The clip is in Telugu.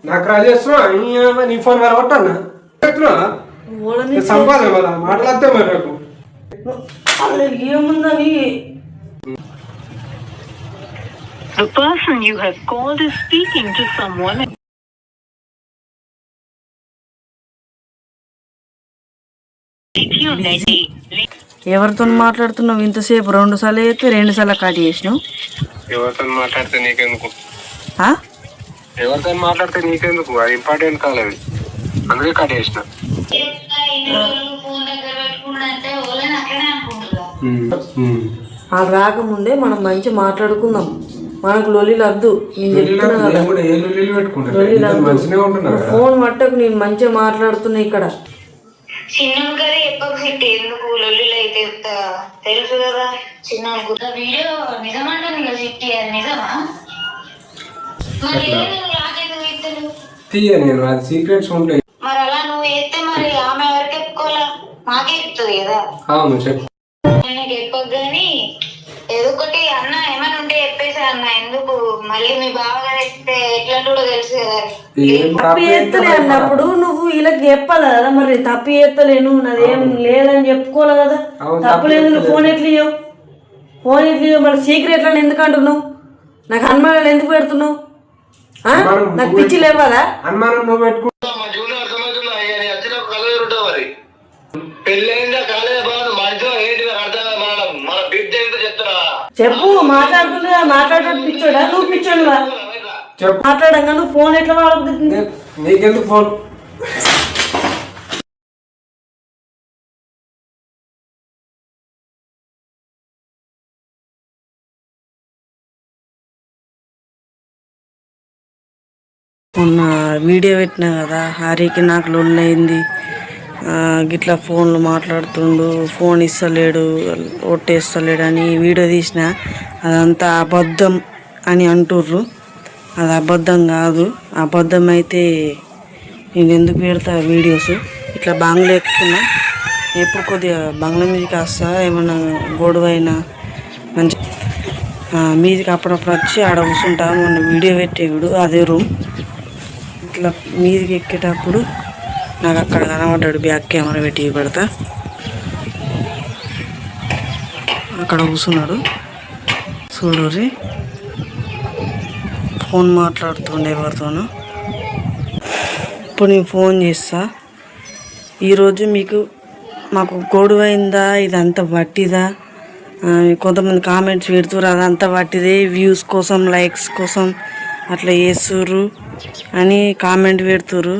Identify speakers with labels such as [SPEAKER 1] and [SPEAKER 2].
[SPEAKER 1] నాకు రా చేస్తున్నా నీ ఫోన్ వేరే కొట్టానా సంపాదన మళ్ళా మాట్లాడితే మరి నాకు
[SPEAKER 2] ఏముందని.
[SPEAKER 3] The person you have called is speaking to someone.
[SPEAKER 2] ఎవరితో మాట్లాడుతున్నావు ఇంతసేపు? 2 సార్లు అయితే 2 సార్లు కట్ చేసినావు.
[SPEAKER 1] ఎవరితో మాట్లాడితే నీకెందుకు? ఎవరితో మాట్లాడితే నీకెందుకు? అది ఇంపార్టెంట్ కాదు, అది అందుకే కట్ చేసిన.
[SPEAKER 2] అది రాకముందే మనం మంచి మాట్లాడుకుందాం. మనకు లొల్లిలు వద్దు. నేను చెప్తున్నా కదా, ఫోన్ పట్టకు. నేను మంచిగా మాట్లాడుతున్నా ఇక్కడ.
[SPEAKER 4] చిన్న గారు ఎప్పకు సిట్టి ఎందుకు లొల్లిలు అయితే తెలుసు కదా. చిన్న వీడియో నిజమంటుంది కదా సిట్టి, అది నిజమా? మరి
[SPEAKER 1] అది సీక్రెట్స్ ఉంటాయి.
[SPEAKER 4] మరి అలా నువ్వు ఎత్తే మరి ఆమె ఎవరికి చెప్పుకోవాలా? మాకే చెప్తుంది కదా.
[SPEAKER 1] అవును చెప్పు.
[SPEAKER 4] నేను చెప్పకు గాని ఏదో ఒకటి అన్న ఏమైనా ఉంటే చెప్పేసి అన్న. ఎందుకు మళ్ళీ మీ బావగారు ఎత్తే ఎట్లా కూడా తెలుసు కదా.
[SPEAKER 2] తప్పి ఎత్తలే అన్నప్పుడు నువ్వు వీళ్ళకి చెప్పాలి కదా. మరి తప్పి ఎత్తలేను, నాదేం లేదని చెప్పుకోవాలి కదా. తప్పులేదు. నువ్వు ఫోన్ ఎట్లియవు? మరి సీక్రెట్ అని ఎందుకు అంటున్నావు? నాకు అనుమానాలు ఎందుకు పెడుతున్నావు? నాకు పిచ్చి లేవాలా?
[SPEAKER 1] అనుమానం నువ్వు పెట్టుకో.
[SPEAKER 2] చెప్పు. మాట్లాడుతూ పిచ్చోడా? నువ్వు పిచ్చోడువా? మాట్లాడంగా నువ్వు ఫోన్ ఎట్లా వాడుతుంది?
[SPEAKER 1] నీకెందుకు ఫోన్?
[SPEAKER 2] మొన్న వీడియో పెట్టినా కదా, హరికి నాకు లొల్లయింది, గిట్లా ఫోన్లు మాట్లాడుతుండు, ఫోన్ ఇస్తలేడు, ఒట్టేస్తలేడు అని వీడియో తీసిన. అదంతా అబద్ధం అని అంటుర్రు. అది అబద్ధం కాదు. అబద్ధం అయితే నేను ఎందుకు పెడతా వీడియోస్? ఇట్లా బంగ్లా ఎక్కుతున్నా. ఎప్పుడు కొద్దిగా బంగ్లా మీదకి వస్తా, ఏమన్నా గొడవైనా మంచి మీదికి అప్పుడప్పుడు వచ్చి ఆడ కూర్చుంటా. మొన్న వీడియో పెట్టేవాడు అదే రూమ్. ఇట్లా మీదికి ఎక్కేటప్పుడు నాకు అక్కడ కనబడ్డాడు. బ్యాక్ కెమెరా పెట్టి పెడతా. అక్కడ కూర్చున్నాడు చూడుర్రి. ఫోన్ మాట్లాడుతుండే ఎవరితోనూ. ఇప్పుడు నేను ఫోన్ చేస్తా. ఈరోజు మాకు గొడవ అయిందా, ఇదంతా వట్టిదా? కొంతమంది కామెంట్స్ పెడుతుర్రు అదంతా వట్టిదే, వ్యూస్ కోసం లైక్స్ కోసం అట్లా చేస్తుర్రు అని కామెంట్ పెడుతుర్రు.